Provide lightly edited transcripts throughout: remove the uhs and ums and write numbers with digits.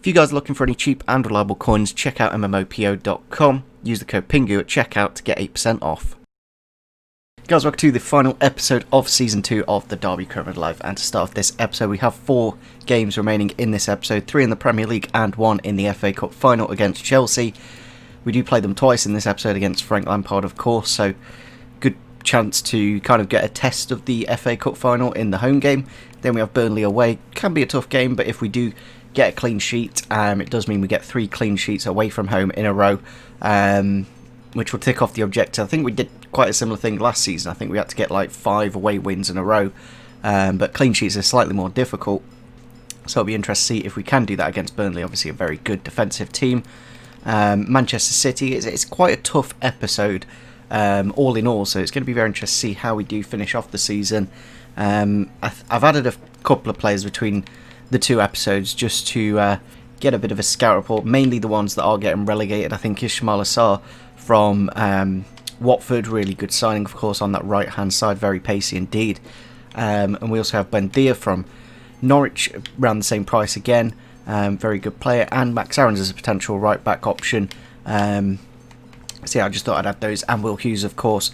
If you guys are looking for any cheap and reliable coins, check out mmopo.com. Use the code PINGU at checkout to get 8% off. Guys, welcome to the final episode of Season 2 of the Derby Current Live. And to start off this episode, we have 4 games remaining in this episode. 3 in the Premier League and 1 in the FA Cup final against Chelsea. We do play them twice in this episode against Frank Lampard, of course, so good chance to kind of get a test of the FA Cup final in the home game. Then we have Burnley away. Can be a tough game, but if we do get a clean sheet, it does mean we get 3 clean sheets away from home in a row, which will tick off the objective. I think we did quite a similar thing last season. I think we had to get like 5 away wins in a row, but clean sheets are slightly more difficult, so it'll be interesting to see if we can do that against Burnley. Obviously a very good defensive team. Manchester City, it's quite a tough episode all in all, so it's going to be very interesting to see how we do finish off the season. I've added a couple of players between the 2 episodes just to get a bit of a scout report, mainly the ones that are getting relegated. I think Ismail Assar from Watford, really good signing, of course, on that right hand side, very pacey indeed. And we also have Bendia from Norwich, around the same price again, very good player, and Max Aarons as a potential right back option. So yeah, I just thought I'd add those, and Will Hughes, of course,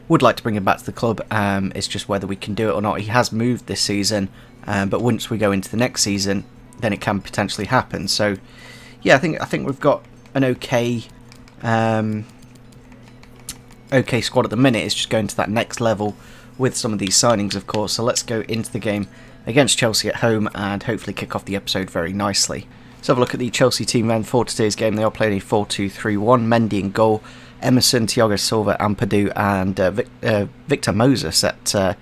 would like to bring him back to the club. It's just whether we can do it or not. He has moved this season, but once we go into the next season, then it can potentially happen. So yeah, I think we've got an okay squad at the minute. It's just going to that next level with some of these signings, of course. So let's go into the game against Chelsea at home and hopefully kick off the episode very nicely. Let's have a look at the Chelsea team then for today's game. They are playing a 4-2-3-1. Mendy in goal, Emerson, Thiago Silva, Ampadu, and Victor Moses at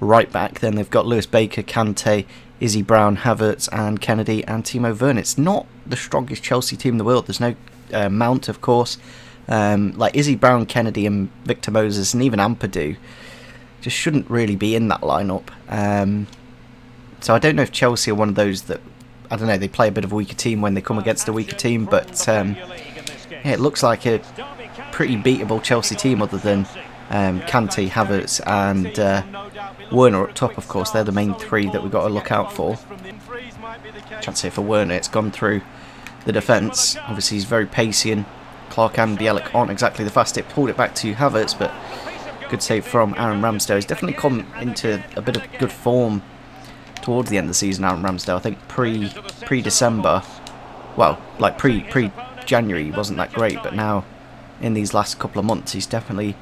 right back. Then they've got Lewis Baker, Kante, Izzy Brown, Havertz, and Kennedy, and Timo Werner. It's not the strongest Chelsea team in the world. There's no Mount, of course. Like Izzy Brown, Kennedy, and Victor Moses, and even Ampadu just shouldn't really be in that lineup. So I don't know if Chelsea are one of those that, I don't know, they play a bit of a weaker team when they come against a weaker team, but yeah, it looks like a pretty beatable Chelsea team other than Kante, Havertz, and Werner up top, of course. They're the main 3 that we've got to look out for. Chance here for Werner. It's gone through the defence. Obviously he's very pacey, and Clark and Bielik aren't exactly the fastest. Pulled it back to Havertz, but good save from Aaron Ramsdale. He's definitely come into a bit of good form towards the end of the season, Aaron Ramsdale. I think pre-December, well, like pre-January, he wasn't that great, but now in these last couple of months he's definitely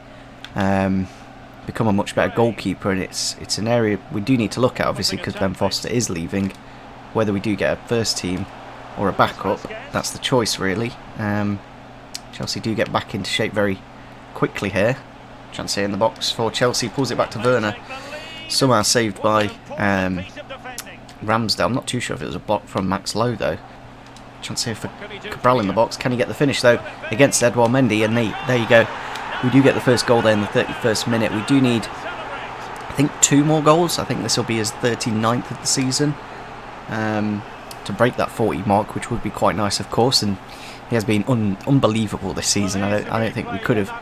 become a much better goalkeeper, and it's an area we do need to look at, obviously, because Ben Foster is leaving. Whether we do get a first team or a backup, that's the choice, really. Chelsea do get back into shape very quickly here. Chance here in the box for Chelsea, pulls it back to Werner. Somehow saved by Ramsdale. I'm not too sure if it was a block from Max Lowe, though. Chance here for Cabral in the box. Can he get the finish, though, against Edouard Mendy? And there you go. We do get the first goal there in the 31st minute. We do need, I think, 2 more goals. I think this will be his 39th of the season, to break that 40 mark, which would be quite nice, of course. And he has been unbelievable this season. I don't think we could have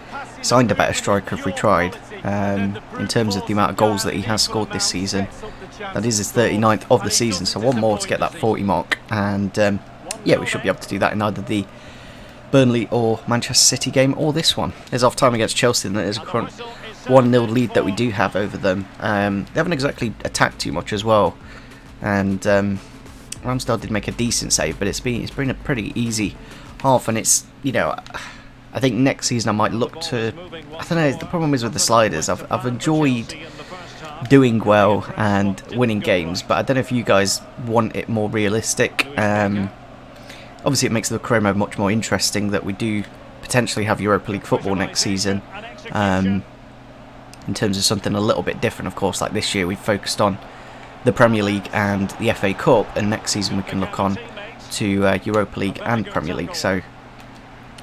signed a better striker if we tried. In terms of the amount of goals that he has scored this season, that is his 39th of the season. So 1 more to get that 40 mark, and yeah, we should be able to do that in either the Burnley or Manchester City game, or this one. There's off time against Chelsea, and there's a current 1-0 lead that we do have over them. They haven't exactly attacked too much as well, and Ramsdale did make a decent save, but it's been a pretty easy half, and it's, you know, I think next season I might look to, I don't know, the problem is with the sliders, I've enjoyed doing well and winning games, but I don't know if you guys want it more realistic. Obviously it makes the career mode much more interesting that we do potentially have Europa League football next season, in terms of something a little bit different. Of course, like this year we've focused on the Premier League and the FA Cup, and next season we can look on to Europa League and Premier League. So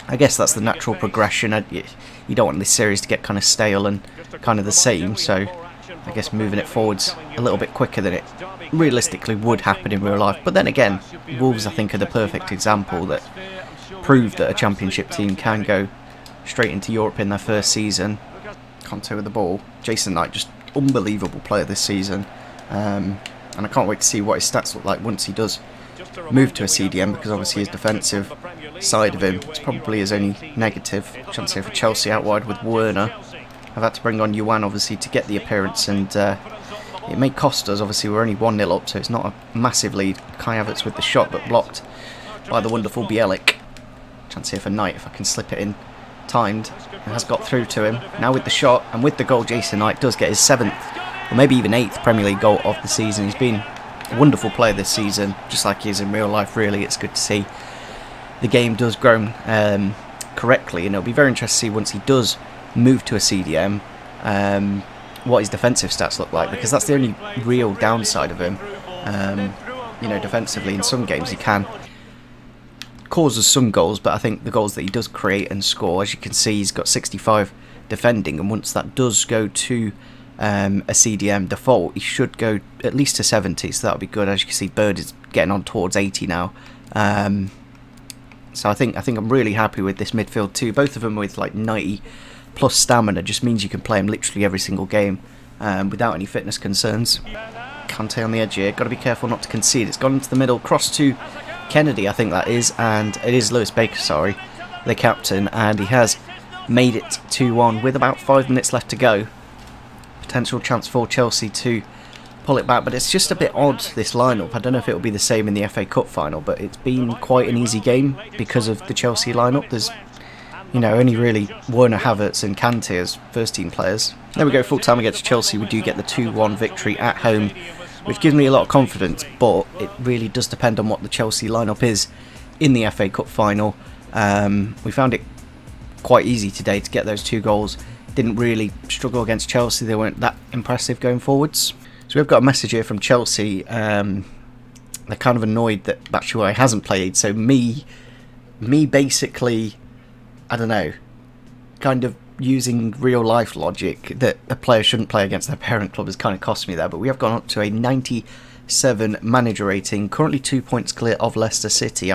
I guess that's the natural progression. You don't want this series to get kind of stale and kind of the same, so I guess moving it forwards a little bit quicker than it realistically would happen in real life. But then again, Wolves, I think, are the perfect example that prove that a Championship team can go straight into Europe in their first season. Conte with the ball. Jason Knight, just unbelievable player this season, and I can't wait to see what his stats look like once he does move to a CDM, because obviously his defensive side of him is probably his only negative. Chance here for Chelsea out wide with Werner. I've had to bring on Yuan obviously to get the appearance, and it may cost us. Obviously we're only 1-0 up, so it's not a massive lead. Kai Havertz with the shot, but blocked by the wonderful Bielik. Chance here for Knight, if I can slip it in timed. It has got through to him. Now with the shot and with the goal, Jason Knight does get his 7th or maybe even 8th Premier League goal of the season. He's been a wonderful player this season, just like he is in real life really. It's good to see the game does grow correctly, and it'll be very interesting to see once he does move to a CDM what his defensive stats look like, because that's the only real downside of him. You know, defensively in some games he can causes some goals, but I think the goals that he does create and score, as you can see, he's got 65 defending, and once that does go to a CDM default, he should go at least to 70, so that'll be good. As you can see, Bird is getting on towards 80 now. So I think I'm really happy with this midfield too. Both of them with like 90 plus stamina just means you can play them literally every single game without any fitness concerns. Kante on the edge here, got to be careful not to concede. It's gone into the middle, cross to Kennedy, I think that is, and it is Lewis Baker, sorry, the captain, and he has made it 2-1 with about 5 minutes left to go. Potential chance for Chelsea to pull it back, but it's just a bit odd, this lineup. I don't know if it will be the same in the FA Cup final, but it's been quite an easy game because of the Chelsea lineup. There's, you know, only really Werner, Havertz and Kante as first team players. There we go, full time against Chelsea. We do get the 2-1 victory at home, which gives me a lot of confidence, but it really does depend on what the Chelsea lineup is in the FA Cup final. We found it quite easy today to get those 2 goals. Didn't really struggle against Chelsea. They weren't that impressive going forwards. So we've got a message here from Chelsea. They're kind of annoyed that Batshuayi hasn't played. So me basically, I don't know, kind of using real life logic that a player shouldn't play against their parent club has kind of cost me there. But we have gone up to a 97 manager rating, currently 2 points clear of Leicester City.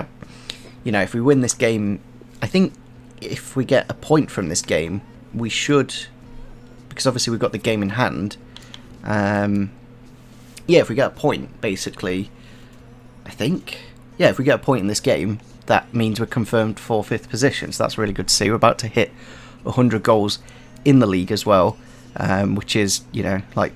You know, if we win this game, I think if we get a point from this game, we should, because obviously we've got the game in hand. Yeah, if we get a point, basically, I think, yeah, if we get a point in this game, that means we're confirmed for 5th position. So that's really good to see. We're about to hit 100 goals in the league as well, which is, you know, like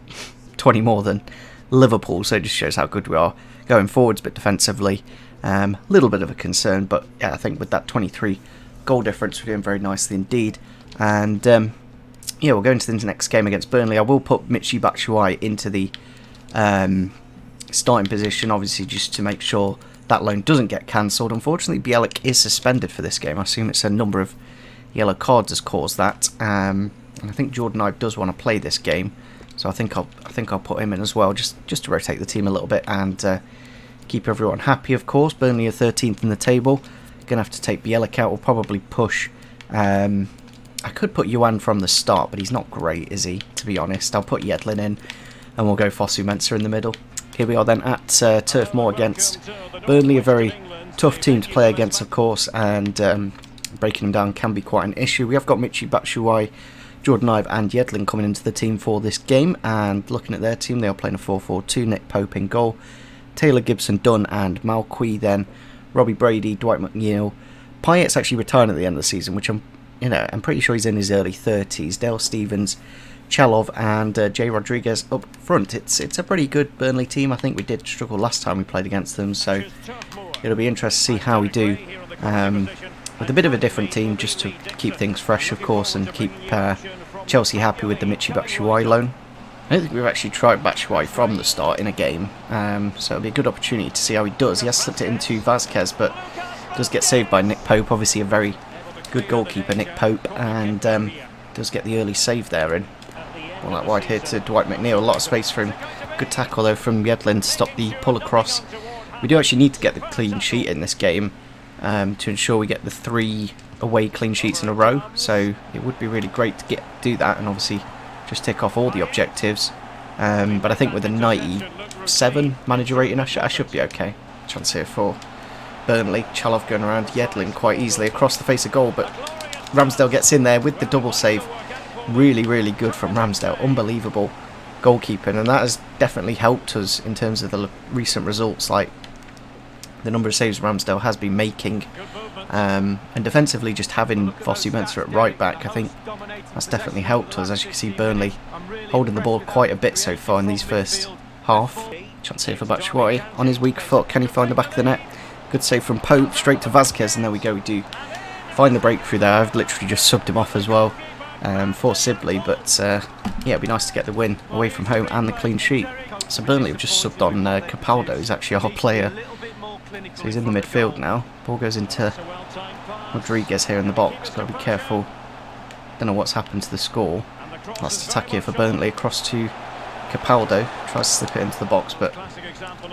20 more than Liverpool. So it just shows how good we are going forwards, but defensively, a little bit of a concern. But yeah, I think with that 23 goal difference, we're doing very nicely indeed. And yeah, we'll go into the next game against Burnley. I will put Michy Batshuayi into the starting position, obviously, just to make sure that loan doesn't get cancelled. Unfortunately, Bielik is suspended for this game. I assume it's a number of yellow cards has caused that. And I think Jordan Ibe does want to play this game, so I think I'll put him in as well, just to rotate the team a little bit and keep everyone happy. Of course, Burnley are 13th in the table. Gonna have to take Bielik out. We'll probably push. I could put Yuan from the start, but he's not great, is he? To be honest, I'll put Yedlin in, and we'll go Fosu Mensah in the middle. Here we are then at Turf Moor against Burnley, a very tough team to play against, of course, and breaking them down can be quite an issue. We have got Michy Batshuayi, Jordan Ibe and Yedlin coming into the team for this game, and looking at their team, they are playing a 4-4-2, Nick Pope in goal, Taylor Gibson-Dunn and Malqui then, Robbie Brady, Dwight McNeil. Payet's actually retiring at the end of the season, which I'm pretty sure he's in his early 30s. Dale Stevens, Chalov and Jay Rodriguez up front. It's a pretty good Burnley team. I think we did struggle last time we played against them, so it'll be interesting to see how we do with a bit of a different team, just to keep things fresh, of course, and keep Chelsea happy with the Michy Batshuayi loan. I don't think we've actually tried Batshuayi from the start in a game, so it'll be a good opportunity to see how he does. He has slipped it into Vazquez, but does get saved by Nick Pope, obviously a very good goalkeeper, Nick Pope, and does get the early save there in. Well, that wide here to Dwight McNeil, a lot of space for him. Good tackle though from Yedlin to stop the pull across. We do actually need to get the clean sheet in this game to ensure we get the 3 away clean sheets in a row, so it would be really great to do that and obviously just tick off all the objectives. But I think with a 97 manager rating I should be okay. Chance here for Burnley. Chalov going around Yedlin quite easily across the face of goal, but Ramsdale gets in there with the double save. Really, really good from Ramsdale. Unbelievable goalkeeping, and that has definitely helped us in terms of the recent results. Like, the number of saves Ramsdale has been making. And defensively, just having Fosu Mensah at right back, I think that's definitely helped us. As you can see, Burnley holding the ball quite a bit so far in these first half. Chance here for Batshuayi on his weak foot. Can he find the back of the net? Good save from Pope, straight to Vasquez, and there we go. We do find the breakthrough there. I've literally just subbed him off as well for Sibley, but yeah, it'd be nice to get the win away from home and the clean sheet. So Burnley have just subbed on Capaldo, who's actually our player. So he's in the midfield now. Ball goes into Rodriguez here in the box. Got to be careful. Don't know what's happened to the score. Last attack here for Burnley, across to Capaldo. Tries to slip it into the box, but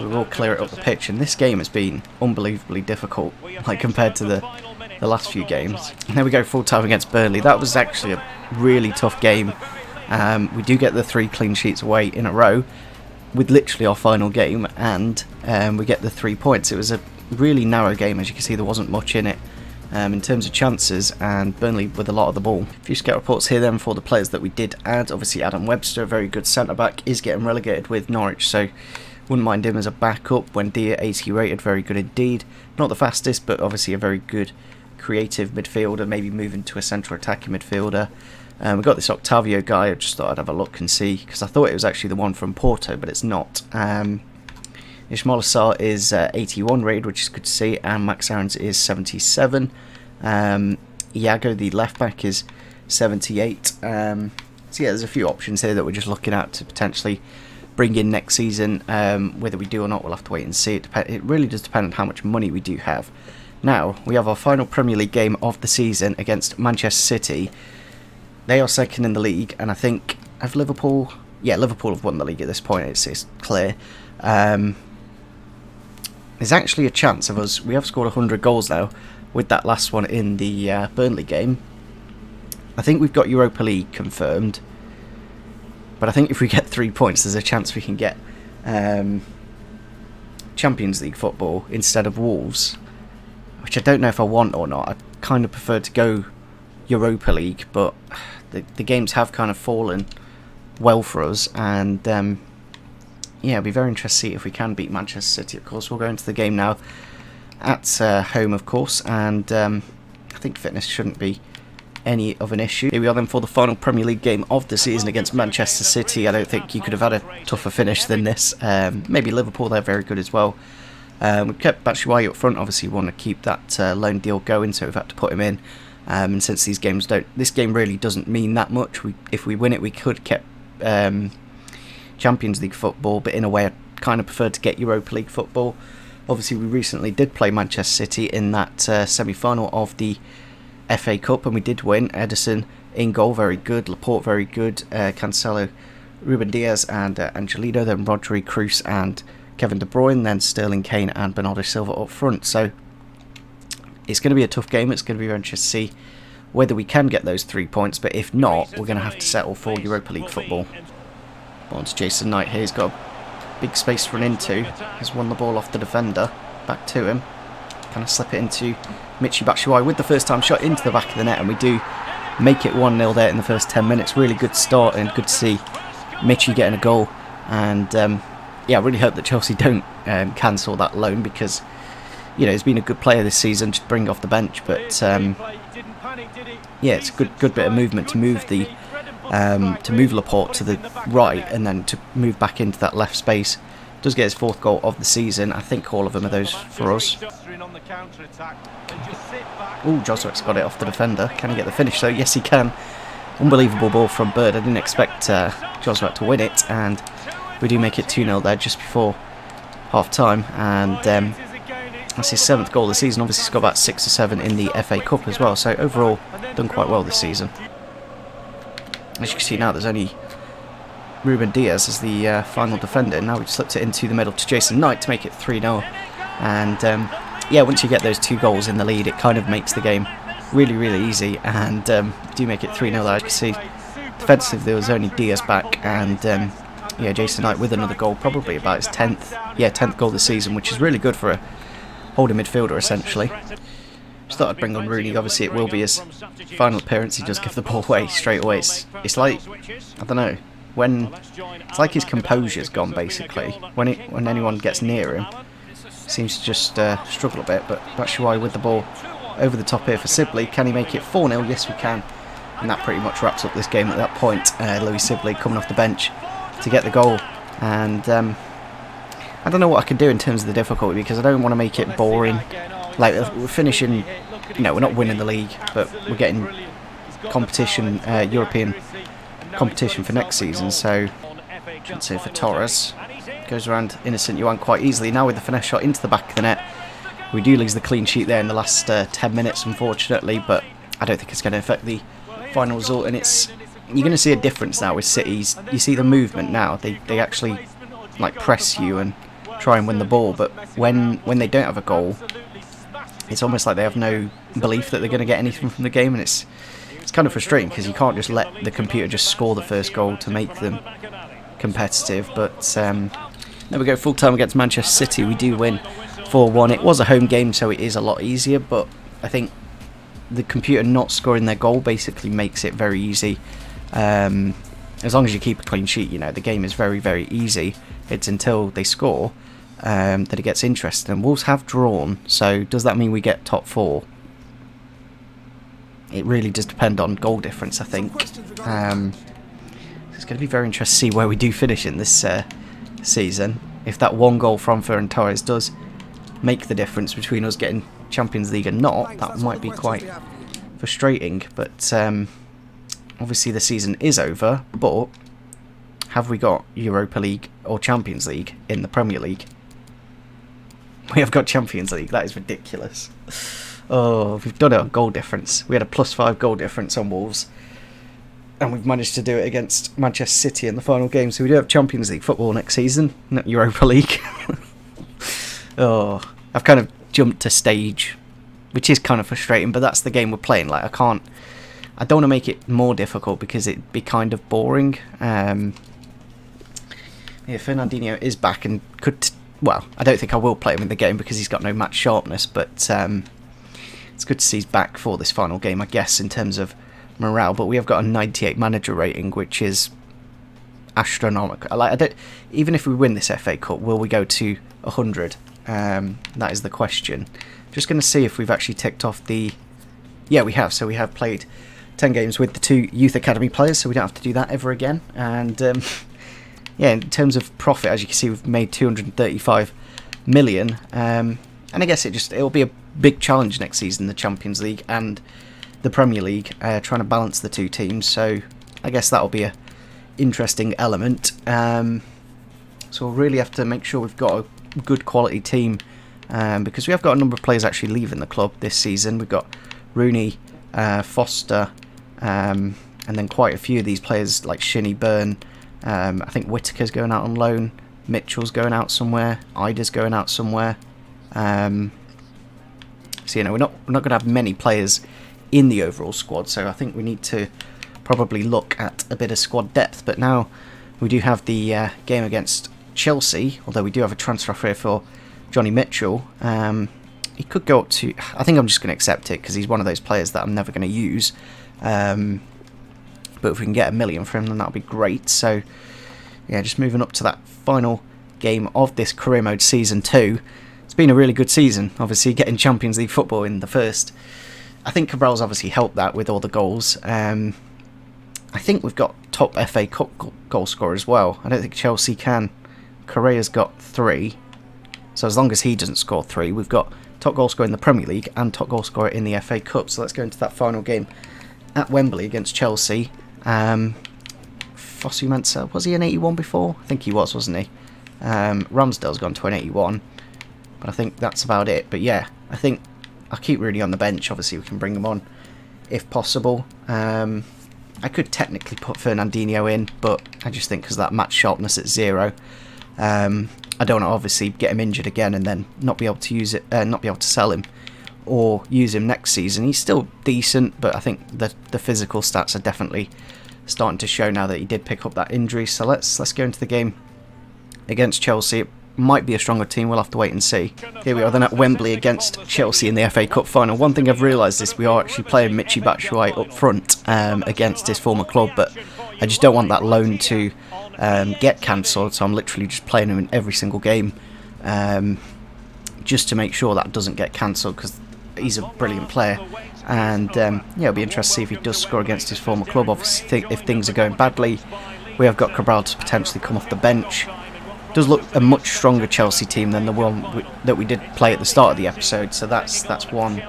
we will clear it up the pitch. And this game has been unbelievably difficult, like compared to the last few games. And there we go, full time against Burnley. That was actually a really tough game. We do get the 3 clean sheets away in a row with literally our final game, and we get the 3 points. It was a really narrow game, as you can see. There wasn't much in it in terms of chances, and Burnley with a lot of the ball. A few scout reports here then for the players that we did add. Obviously Adam Webster, a very good centre back, is getting relegated with Norwich, so wouldn't mind him as a backup. Wendy at 80 rated, very good indeed. Not the fastest, but obviously a very good creative midfielder, maybe moving to a central attacking midfielder. We've got this Octavio guy. I just thought I'd have a look and see, because I thought it was actually the one from Porto, but it's not. Ismail Assar is 81 rated, which is good to see, and Max Aarons is 77. Iago, the left back, is 78. So yeah, there's a few options here that we're just looking at to potentially bring in next season. Whether we do or not, we'll have to wait and see. It really does depend on how much money we do have. Now, we have our final Premier League game of the season against Manchester City. They are second in the league, and I think, have Liverpool... Yeah, Liverpool have won the league at this point, it's clear. There's actually a chance of us... We have scored 100 goals now with that last one in the Burnley game. I think we've got Europa League confirmed. But I think if we get 3 points, there's a chance we can get Champions League football instead of Wolves. Which I don't know if I want or not. I kind of prefer to go Europa League, but the games have kind of fallen well for us, and yeah, it'll be very interesting to see if we can beat Manchester City. Of course, we'll go into the game now at home, of course, and I think fitness shouldn't be any of an issue. Here we are then for the final Premier League game of the season against Manchester City. I don't think you could have had a tougher finish than this. Maybe Liverpool, they're very good as well. We've kept Batshuayi up front. Obviously we want to keep that loan deal going, so we've had to put him in. And since these games this game really doesn't mean that much. If we win it, we could get Champions League football, but in a way I kind of prefer to get Europa League football. Obviously we recently did play Manchester City in that semi-final of the FA Cup, and we did win. Ederson in goal, very good. Laporte, very good. Cancelo, Ruben Diaz and Angelino, then Rodri, Kroos and Kevin De Bruyne, then Sterling, Kane and Bernardo Silva up front. So it's going to be a tough game. It's going to be very interesting to see whether we can get those 3 points, but if not, we're going to have to settle for Europa League football. On to Jason Knight here. He's got a big space to run into. He's won the ball off the defender. Back to him. Kind of slip it into Michy Batshuayi with the first time shot into the back of the net, and we do make it 1-0 there in the first 10 minutes. Really good start, and good to see Michy getting a goal. And yeah, I really hope that Chelsea don't cancel that loan, because you know, he's been a good player this season, just bring off the bench, but yeah, it's a good bit of movement to move Laporte to the right and then to move back into that left space. Does get his 4th goal of the season. I think all of them are those for us. Oh, Joswick's got it off the defender. Can he get the finish though? Yes, he can. Unbelievable ball from Bird. I didn't expect Joswick to win it, and we do make it 2-0 there just before half time, and that's his 7th goal of the season. Obviously he's got about 6 or 7 in the FA Cup as well, so overall done quite well this season. As you can see now, there's only Ruben Diaz as the final defender. Now we've slipped it into the middle to Jason Knight to make it 3-0. And yeah, once you get those 2 goals in the lead, it kind of makes the game really, really easy. And do make it 3-0 there. As you can see, defensively there was only Diaz back, and yeah, Jason Knight with another goal, probably about his 10th goal this season, which is really good for a holding midfielder essentially. Just thought I'd bring on Rooney. Obviously it will be his final appearance. He does give the ball away straight away. It's like, I don't know, it's like his composure's gone basically. When anyone gets near him, seems to just struggle a bit, but Batshuayi with the ball over the top here for Sibley. Can he make it 4-0? Yes, we can. And that pretty much wraps up this game at that point. Louis Sibley coming off the bench to get the goal. And I don't know what I can do in terms of the difficulty, because I don't want to make it boring. Like, we're finishing, you know, we're not winning the league, but we're getting competition, European competition for next season. So, chance here for Torres. Goes around Innocent Yuan quite easily. Now with the finesse shot into the back of the net. We do lose the clean sheet there in the last 10 minutes, unfortunately, but I don't think it's going to affect the final result. And you're going to see a difference now with Cities. You see the movement now. They actually like press you and try and win the ball, but when they don't have a goal, it's almost like they have no belief that they're going to get anything from the game, and it's kind of frustrating because you can't just let the computer just score the first goal to make them competitive. But there we go, full time against Manchester City. We do win 4-1. It was a home game, so it is a lot easier, but I think the computer not scoring their goal basically makes it very easy. As long as you keep a clean sheet, you know, the game is very, very easy. It's until they score that it gets interesting. And Wolves have drawn, so does that mean we get top 4? It really does depend on goal difference, I think. It's going to be very interesting to see where we do finish in this season. If that one goal from Ferran Torres does make the difference between us getting Champions League and not, that might be quite frustrating. But obviously the season is over, but have we got Europa League or Champions League in the Premier League? We have got Champions League. That is ridiculous. Oh, we've done it on goal difference. We had a +5 goal difference on Wolves, and we've managed to do it against Manchester City in the final game. So we do have Champions League football next season, not Europa League. Oh, I've kind of jumped to stage, which is kind of frustrating, but that's the game we're playing. Like, I don't want to make it more difficult because it'd be kind of boring. Yeah, Fernandinho is back and could... Well, I don't think I will play him in the game because he's got no match sharpness, but it's good to see he's back for this final game, I guess, in terms of morale. But we have got a 98 manager rating, which is astronomical. Like, even if we win this FA Cup, will we go to 100? That is the question. Just going to see if we've actually ticked off the... Yeah, we have. So we have played 10 games with the 2 youth academy players, so we don't have to do that ever again. And yeah, in terms of profit, as you can see, we've made 235 million. And I guess it'll be a big challenge next season, the Champions League and the Premier League, trying to balance the 2 teams. So I guess that'll be a interesting element. So we'll really have to make sure we've got a good quality team, because we have got a number of players actually leaving the club this season. We've got Rooney, Foster, and then quite a few of these players like Shinnie, Byrne. I think Whittaker's going out on loan. Mitchell's going out somewhere. Ida's going out somewhere. So you know, we're not going to have many players in the overall squad. So I think we need to probably look at a bit of squad depth. But now we do have the game against Chelsea. Although we do have a transfer offer for Johnny Mitchell. He could go up to... I think I'm just going to accept it because he's one of those players that I'm never going to use. But if we can get $1 million for him, then that'll be great. So, yeah, just moving up to that final game of this Career Mode Season 2. It's been a really good season, obviously, getting Champions League football in the first. I think Cabral's obviously helped that with all the goals. I think we've got top FA Cup goal scorer as well. I don't think Chelsea can. Correa's got 3. So as long as he doesn't score 3, we've got top goal scorer in the Premier League and top goal scorer in the FA Cup. So let's go into that final game at Wembley against Chelsea. Fosu Mensah, was he an 81 before? I think he was, wasn't he? Ramsdale's gone to an 81, but I think that's about it. But yeah, I think I'll keep Rooney on the bench. Obviously we can bring him on if possible. I could technically put Fernandinho in, but I just think because that match sharpness at 0, I don't want to obviously get him injured again and then not be able to use it, not be able to sell him or use him next season. He's still decent, but I think the physical stats are definitely starting to show now that he did pick up that injury. So let's go into the game against Chelsea. It might be a stronger team, we'll have to wait and see. Here we are then at Wembley against Chelsea in the FA Cup final. One thing I've realised is we are actually playing Michy Batshuayi up front against his former club, but I just don't want that loan to get cancelled, so I'm literally just playing him in every single game. just to make sure that doesn't get cancelled, because he's a brilliant player. And yeah, it'll be interesting to see if he does score against his former club. Obviously, if things are going badly, we have got Cabral to potentially come off the bench. Does look a much stronger Chelsea team than the one that we did play at the start of the episode, so that's one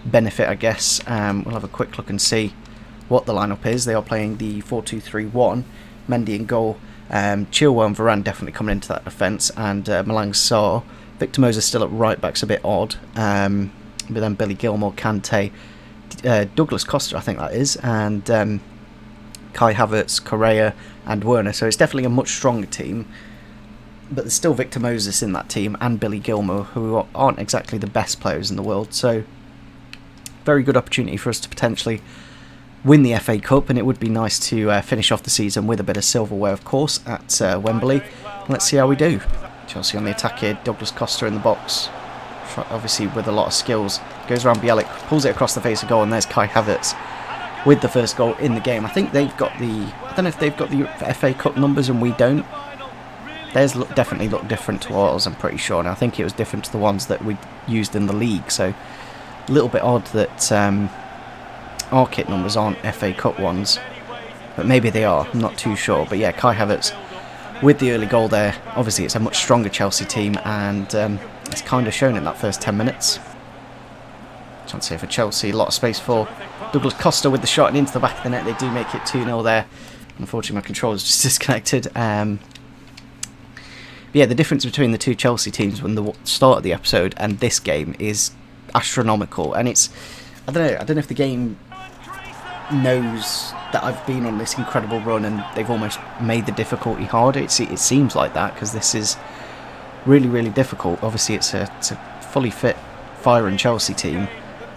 benefit, I guess. We'll have a quick look and see what the lineup is. They are playing the 4-2-3-1. Mendy in goal. Chilwell and Varane definitely coming into that defence, and Malang Sarr. Victor Moses still at right back's a bit odd. But then Billy Gilmour, Kante, Douglas Costa, I think that is, and Kai Havertz, Correa, and Werner. So it's definitely a much stronger team. But there's still Victor Moses in that team, and Billy Gilmour, who aren't exactly the best players in the world. So very good opportunity for us to potentially win the FA Cup, and it would be nice to finish off the season with a bit of silverware, of course, at Wembley. Let's see how we do. Chelsea on the attack here. Douglas Costa in the box, obviously with a lot of skills. Goes around Bielik, pulls it across the face of goal, and there's Kai Havertz with the first goal in the game. I think they've got I don't know if they've got the FA Cup numbers and we don't. Theirs definitely look different to ours, I'm pretty sure, and I think it was different to the ones that we used in the league, so a little bit odd that our kit numbers aren't FA Cup ones, but maybe they are, I'm not too sure. But yeah, Kai Havertz with the early goal there. Obviously it's a much stronger Chelsea team, and it's kind of shown in that first 10 minutes. Chance here for Chelsea, a lot of space for Douglas Costa with the shot and into the back of the net. They do make it 2-0 there. Unfortunately my controller's just disconnected. Yeah, the difference between the two Chelsea teams from the start of the episode and this game is astronomical, and it's I don't know if the game knows that I've been on this incredible run and they've almost made the difficulty harder. It seems like that, because this is really, really difficult. Obviously it's a fully fit firing Chelsea team.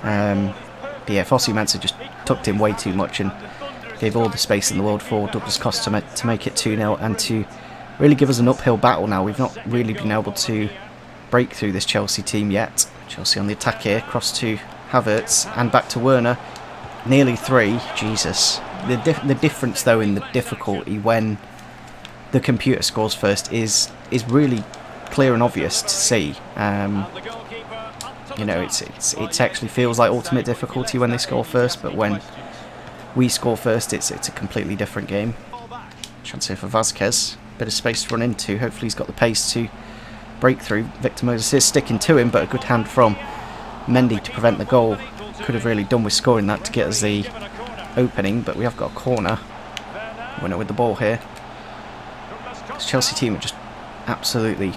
But yeah, Fossey Mensah just tucked in way too much and gave all the space in the world for Douglas Costa to make it 2-0 and to really give us an uphill battle now. We've not really been able to break through this Chelsea team yet. Chelsea on the attack here, cross to Havertz and back to Werner. Nearly 3, Jesus. The difference though in the difficulty when the computer scores first is really clear and obvious to see. You know, it actually feels like ultimate difficulty when they score first, but when we score first, it's a completely different game. Chance here for Vazquez. Bit of space to run into. Hopefully he's got the pace to break through. Victor Moses is sticking to him, but a good hand from Mendy to prevent the goal. Could have really done with scoring that to get us the opening, but we have got a corner. Winner with the ball here. This Chelsea team are just absolutely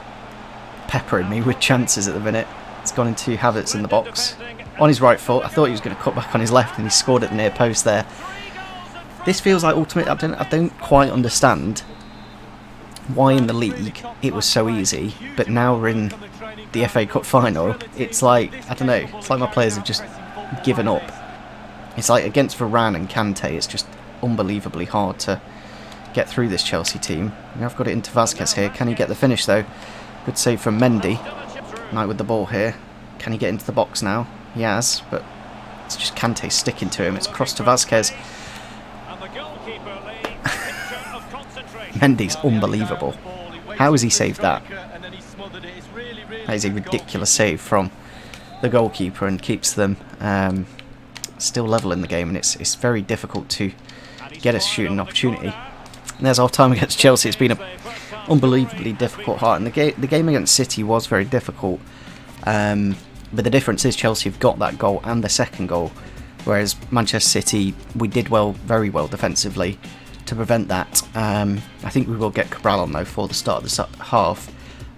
peppering me with chances at the minute. It's gone into Havertz in the box. On his right foot. I thought he was going to cut back on his left, and he scored at the near post there. This feels like ultimate. I don't quite understand why in the league it was so easy, but now we're in the FA Cup final. It's like, I don't know, it's like my players have just given up. It's like against Varane and Kante, it's just unbelievably hard to get through this Chelsea team. I've got it into Vazquez here. Can he get the finish though? Good save from Mendy. Knight with the ball here. Can he get into the box now? He has, but it's just Kante sticking to him. It's crossed to Vazquez. Mendy's unbelievable. How has he saved that? That is a ridiculous save from the goalkeeper and keeps them still level in the game, and it's very difficult to get a shooting opportunity. And there's our time against Chelsea. It's been an unbelievably difficult heart, and the game against City was very difficult. But the difference is Chelsea have got that goal and the second goal, whereas Manchester City, we did very well defensively to prevent that. I think we will get Cabral on though for the start of the half.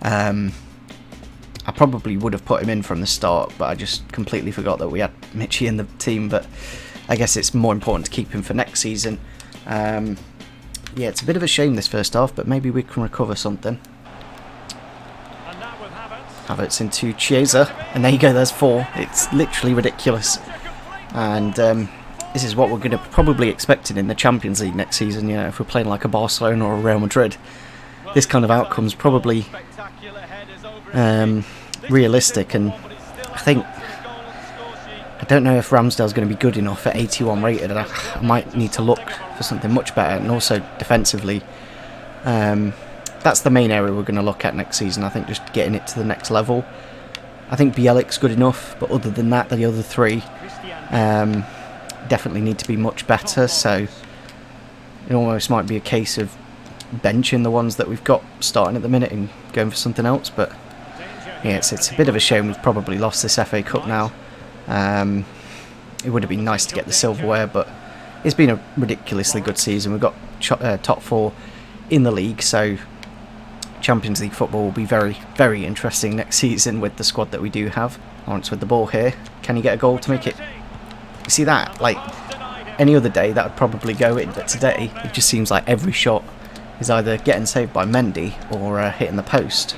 I probably would have put him in from the start, but I just completely forgot that we had Mitchie in the team, but I guess it's more important to keep him for next season. Yeah, it's a bit of a shame this first half, but maybe we can recover something. Havertz into Chiesa, and there you go, there's 4. It's literally ridiculous. And this is what we're going to probably expect in the Champions League next season. You know, if we're playing like a Barcelona or a Real Madrid, this kind of outcome's probably realistic. And I don't know if Ramsdale's going to be good enough at 81 rated. I might need to look for something much better, and also defensively. That's the main area we're going to look at next season. I think just getting it to the next level. I think Bielik's good enough, but other than that, the other three definitely need to be much better, so it almost might be a case of benching the ones that we've got starting at the minute and going for something else. But yeah, it's a bit of a shame we've probably lost this FA Cup now. It would have been nice to get the silverware, but it's been a ridiculously good season. We've got top 4 in the league, so Champions League football will be very, very interesting next season with the squad that we do have. Lawrence with the ball here. Can he get a goal to make it? You see that? Like, any other day that would probably go in, but today it just seems like every shot is either getting saved by Mendy or hitting the post.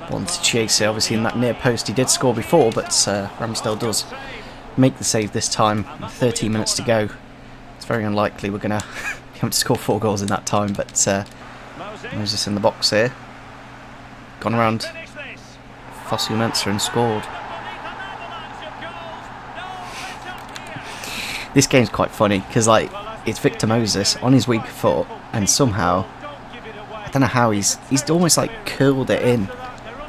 One to chase it, obviously in that near post he did score before, but Ramsdale does make the save this time. 13 minutes to go. It's very unlikely we're going to be able to score 4 goals in that time, but Moses in the box here. Gone around Fosu Mensah and scored. This game's quite funny because, like, it's Victor Moses on his weak foot, and somehow, I don't know how, he's almost like curled it in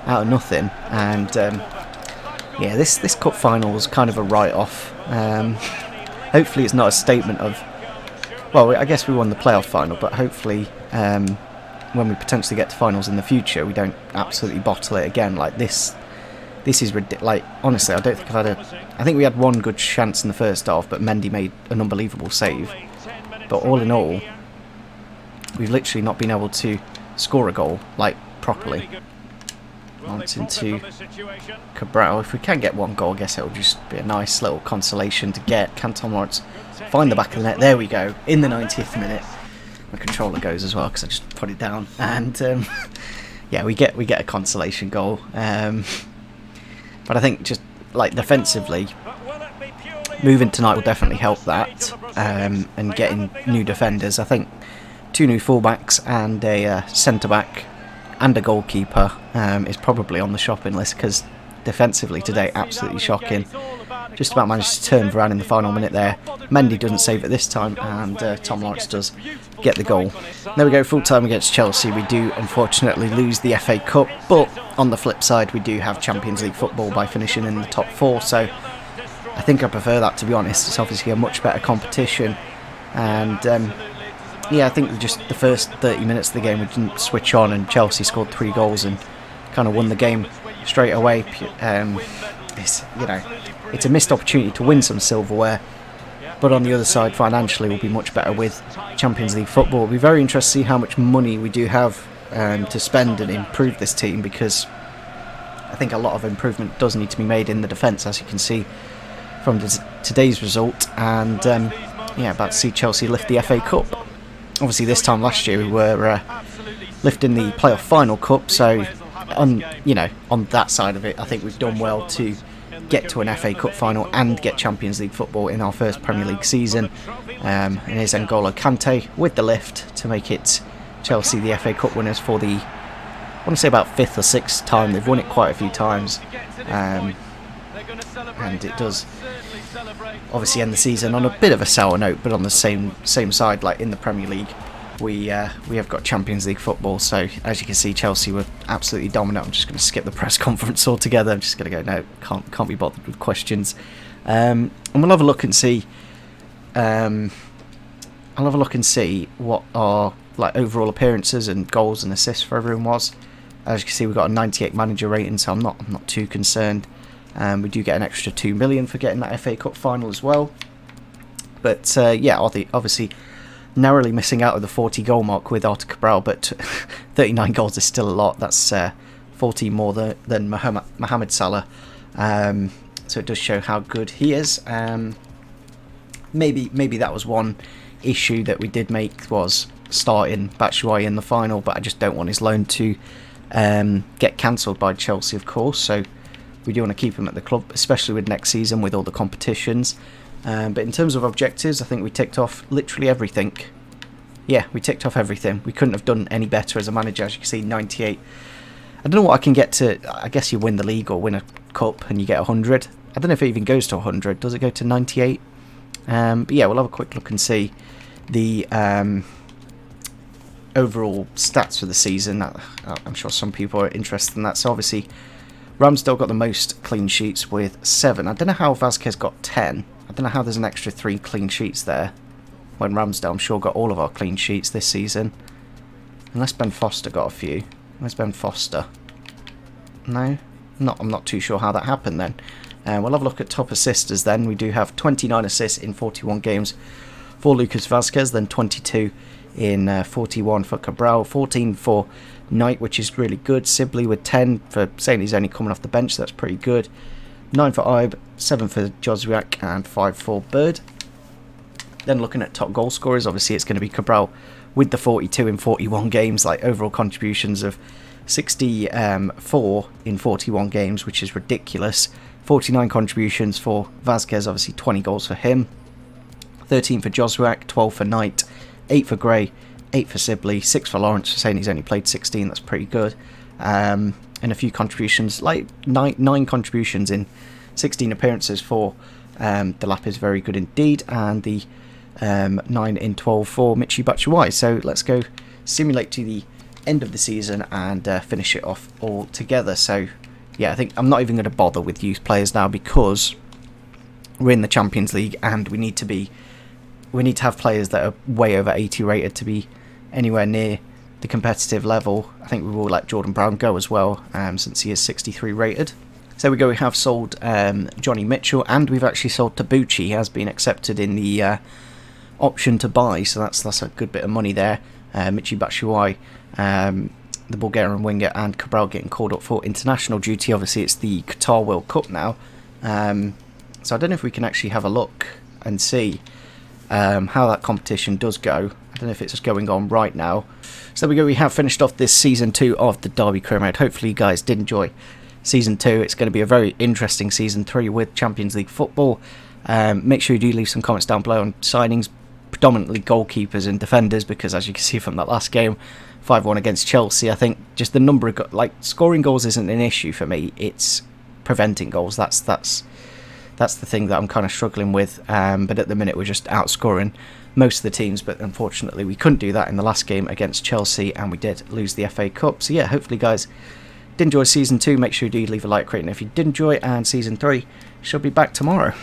out of nothing. And yeah, this cup final was kind of a write-off. Hopefully it's not a statement of, well, I guess we won the playoff final, but hopefully when we potentially get to finals in the future, we don't absolutely bottle it again. Like this is ridiculous. Like, honestly, I don't think I've had I think we had one good chance in the first half, but Mendy made an unbelievable save. But all in all, we've literally not been able to score a goal, like, properly. Once into Cabral. If we can get one goal, I guess it'll just be a nice little consolation to get. Can Tom Lawrence find the back of the net? There we go. In the 90th minute. My controller goes as well because I just put it down. And yeah, we get a consolation goal. But I think just like defensively, moving tonight will definitely help that. And getting new defenders. I think 2 new fullbacks and a centre back and a goalkeeper is probably on the shopping list, because defensively today, absolutely shocking. Just about managed to turn Varane in the final minute there. Mendy doesn't save it this time, and Tom Lawrence does get the goal. There we go, full time against Chelsea. We do unfortunately lose the FA Cup, but on the flip side, we do have Champions League football by finishing in the top 4, so I think I prefer that, to be honest. It's obviously a much better competition, and yeah, I think just the first 30 minutes of the game we didn't switch on, and Chelsea scored 3 goals and kind of won the game straight away. It's a missed opportunity to win some silverware, but on the other side, financially, we'll be much better with Champions League football. It'll be very interesting to see how much money we do have to spend and improve this team, because I think a lot of improvement does need to be made in the defence, as you can see from today's result. And yeah, about to see Chelsea lift the FA Cup. Obviously, this time last year we were lifting the playoff final cup, so on that side of it, I think we've done well to get to an FA Cup final and get Champions League football in our first Premier League season. And here's N'Golo Kante with the lift to make it Chelsea the FA Cup winners for the, I want to say, about 5th or 6th time. They've won it quite a few times, and it does obviously end the season on a bit of a sour note, but on the same side, like in the Premier League, we have got Champions League football. So as you can see, Chelsea were absolutely dominant. I'm just going to skip the press conference altogether. I'm just going to go, no, can't be bothered with questions. And we'll have a look and see. I'll have a look and see what our like overall appearances and goals and assists for everyone was. As you can see, we've got a 98 manager rating, so I'm not too concerned. We do get an extra 2 million for getting that FA Cup final as well. But yeah, obviously narrowly missing out of the 40 goal mark with Artur Cabral, but 39 goals is still a lot. That's 14 more than Mohamed Salah. So it does show how good he is. Maybe that was one issue that we did make, was starting Batshuayi in the final, but I just don't want his loan to get cancelled by Chelsea, of course. So we do want to keep him at the club, especially with next season with all the competitions. But in terms of objectives, I think we ticked off literally everything. Yeah, we ticked off everything. We couldn't have done any better as a manager. As you can see, 98. I don't know what I can get to. I guess you win the league or win a cup and you get 100. I don't know if it even goes to 100. Does it go to 98? But yeah, we'll have a quick look and see the overall stats for the season. I'm sure some people are interested in that. So obviously, Ramsdale got the most clean sheets with 7. I don't know how Vasquez got 10. I don't know how there's an extra 3 clean sheets there, when Ramsdale, I'm sure, got all of our clean sheets this season. Unless Ben Foster got a few. Where's Ben Foster? No? I'm not too sure how that happened then. We'll have a look at top assisters then. We do have 29 assists in 41 games for Lucas Vasquez, then 22 in 41 for Cabral, 14 for Knight, which is really good. Sibley with 10 for saying he's only coming off the bench, so that's pretty good. 9 for Ibe, 7 for Joswiak, and 5 for Bird. Then looking at top goal scorers, obviously it's going to be Cabral with the 42 in 41 games, like overall contributions of 64 in 41 games, which is ridiculous. 49 contributions for Vasquez, obviously 20 goals for him. 13 for Joswiak, 12 for Knight, 8 for Gray, 8 for Sibley, 6 for Lawrence, saying he's only played 16, that's pretty good. And a few contributions, like 9 contributions in 16 appearances for Delap is very good indeed, and the 9 in 12 for Michy Batshuayi. So let's go simulate to the end of the season and finish it off all together. So yeah, I think I'm not even going to bother with youth players now, because we're in the Champions League and we need to have players that are way over 80 rated to be anywhere near the competitive level. I think we will let Jordan Brown go as well, since he is 63 rated. So we have sold Johnny Mitchell, and we've actually sold Tabucci. He has been accepted in the option to buy, so that's a good bit of money there. Michy Batshuayi, the Bulgarian winger, and Cabral getting called up for international duty. Obviously it's the Qatar World Cup now, so I don't know if we can actually have a look and see how that competition does go. I don't know if it's going on right now. So there we go, we have finished off this Season 2 of the Derby Career Mode. Hopefully you guys did enjoy Season 2. It's going to be a very interesting Season 3 with Champions League football. Make sure you do leave some comments down below on signings, predominantly goalkeepers and defenders, because as you can see from that last game, 5-1 against Chelsea, I think just the number of scoring goals isn't an issue for me, it's preventing goals. That's the thing that I'm kind of struggling with, but at the minute we're just outscoring most of the teams, but unfortunately we couldn't do that in the last game against Chelsea, and we did lose the FA Cup. So yeah, hopefully guys did enjoy Season 2. Make sure you do leave a like, rating if you did enjoy, and Season 3 should be back tomorrow.